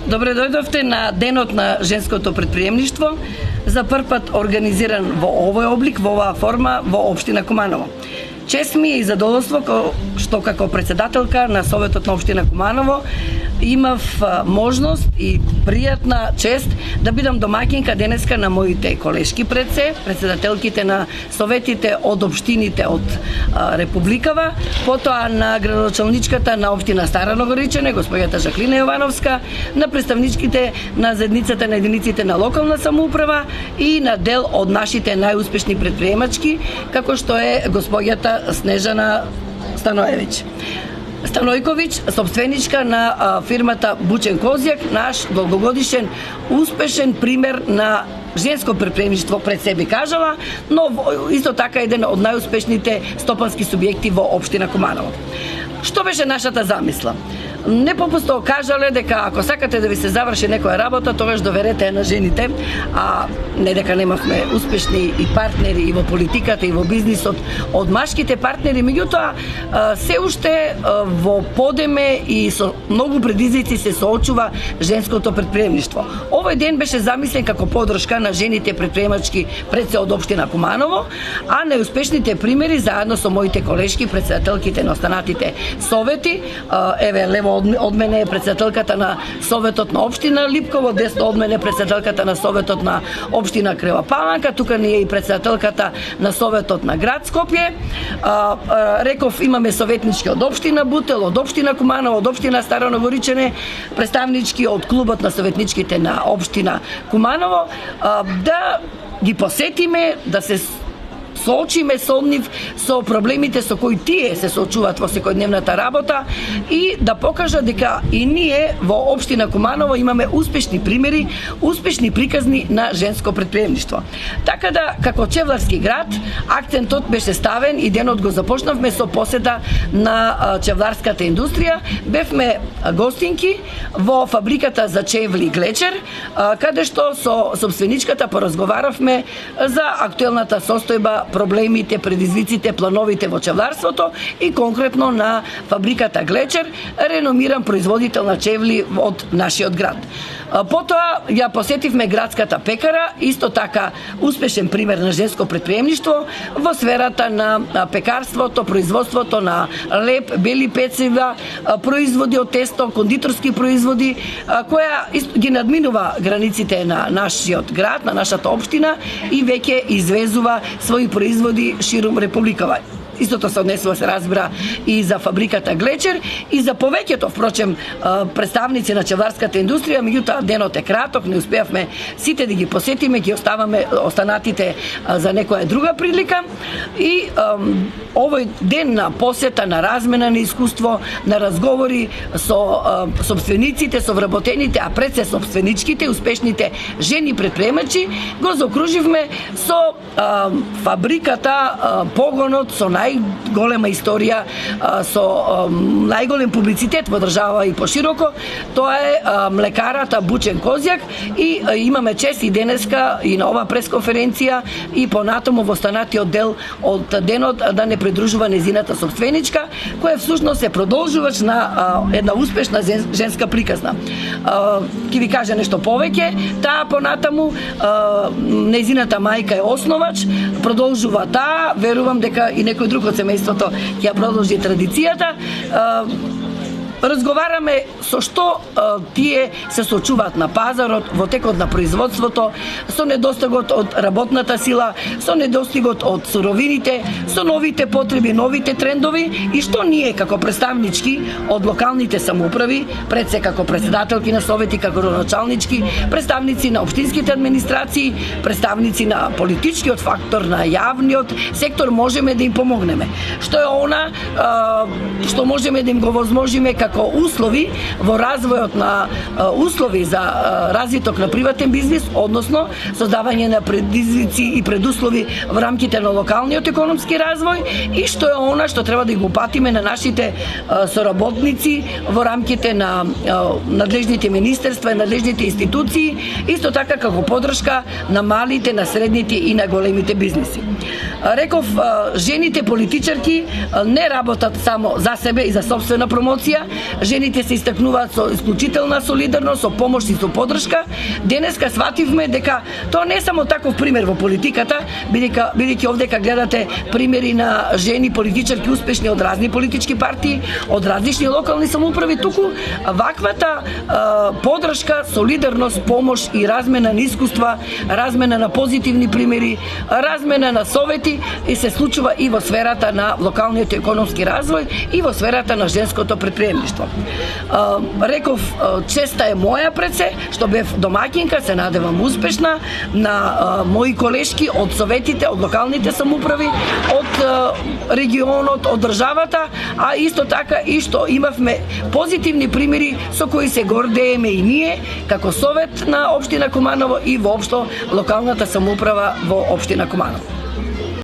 Добре дојдовте на денот на женското претприемништво, за прв пат организиран во овој облик, во оваа форма во општина Куманово. Чест ми е и задоволство што како председателка на Советот на општина Куманово имав можност и пријатна чест да бидам домаќинка денеска на моите колешки председателките на советите од општините од Републикава, потоа на градоначалничката на општина Стара Ногоричене, госпоѓата Жаклина Јовановска, на представничките на заедницата на единиците на локална самоуправа и на дел од нашите најуспешни претприемачки, како што е госпоѓата Снежана Станојковиќ, собственичка на фирмата Бучен Козјак, наш долгогодишен успешен пример на женско претприемништво пред себе кажала, но исто така еден од најуспешните стопански субјекти во општина Куманово. Што беше нашата замисла? Не попусто кажале дека ако сакате да ви се заврши некоја работа, тогаш доверете на жените, а не дека немавме успешни и партнери и во политиката и во бизнисот од машките партнери, меѓутоа се уште во подеме и со многу предизвици се соочува женското претприемништво. Овој ден беше замислен како поддршка на жените претприемачки пред се од општина Куманово, а неуспешните примери заедно со моите колешки, председателките на останатите совети, еве лево од мене е председателката на Советот на општина Липково, десно од мене е председателката на Советот на општина Крела Паланка, тука ни е и председателката на Советот на град Скопје. Реков, имаме советнички од општина Бутел, од општина Куманово, од општина Старо Ногоричене, представнички од клубот на советничките на општина Куманово, да ги посетиме, да се соочиме со нив, со проблемите со кои тие се соочуваат во секојдневната работа и да покажа дека и ние во општина Куманово имаме успешни примери, успешни приказни на женско претприемништво. Така да, како чевларски град, акцентот беше ставен и денот го започнавме со посета на чевларската индустрија. Бевме гостинки во фабриката за чевли Глечер, каде што со собственичката поразговаравме за актуелната состојба, проблемите, предизвиците, плановите во чевларството и конкретно на фабриката Глечер, реномиран производител на чевли од нашиот град. Потоа ја посетивме градската пекара, исто така успешен пример на женско претприемништво во сферата на пекарството, производството на леп, бели пецива, производи од тесто, кондиторски производи, која ги надминува границите на нашиот град, на нашата општина и веќе извезува своји производи ширум Републикава. Истото се однесува, се разбира, и за фабриката Глечер и за повеќето, впрочем, представници на чевларската индустрија, меѓутоа денот е краток, не успеавме сите да ги посетиме, ги оставаме останатите за некоја друга прилика и овој ден на посета, на размена на искуство, на разговори со собствениците, со вработените, а пред се собственичките, успешните жени претприемачи, го заокруживме со фабриката, погонот, со најголема историја, со најголем публицитет во држава и пошироко, тоа е млекарата Бучен Козјак и имаме чест и денеска и на оваа пресконференција и понатаму во останатиот дел од денот да не придружува незината собственичка, која всушност е продолжувач на една успешна женска приказна. Ќе ви кажа нешто повеќе, таа понатаму незината мајка е основач, продолжува таа, верувам дека и некој друг од семејството ќе ја продолжи традицијата. Разговараме со што тие се соочуваат на пазарот, во текот на производството, со недостигот од работната сила, со недостигот од суровините, со новите потреби, новите трендови и што ние како представнички од локалните самоуправи, пред се како председателки на совети, како началнички, представници на општинските администрации, представници на политичкиот фактор, на јавниот сектор, можеме да им помогнеме. Што е она што можеме да им го возможиме како услови во развојот на услови за развиток на приватен бизнис, односно создавање на предизвици и предуслови во рамките на локалниот економски развој и што е она што треба да го упатиме на нашите соработници во рамките на надлежните министерства и надлежните институции, исто така како поддршка на малите, на средните и на големите бизниси. Реков, жените политичарки не работат само за себе и за собствена промоција, жените се истакнуваат со исклучителна солидарност, со помош и со поддршка. Денеска свативме дека тоа не е само таков пример во политиката, бидејќи овдека гледате примери на жени политичарки успешни од разни политички партии, од различни локални самоуправи, туку ваквата поддршка, солидарност, помош и размена на искуства, размена на позитивни примери, размена на совети и се случува и во сферата на локалниот економски развој и во сферата на женското предприемништво. Реков, честа е моја пред се, што бев домаќинка, се надевам успешна, на мои колешки од советите, од локалните самоуправи, од регионот, од државата, а исто така и што имавме позитивни примери со кои се гордееме и ние, како совет на општина Куманово и воопшто локалната самоуправа во општина Куманово.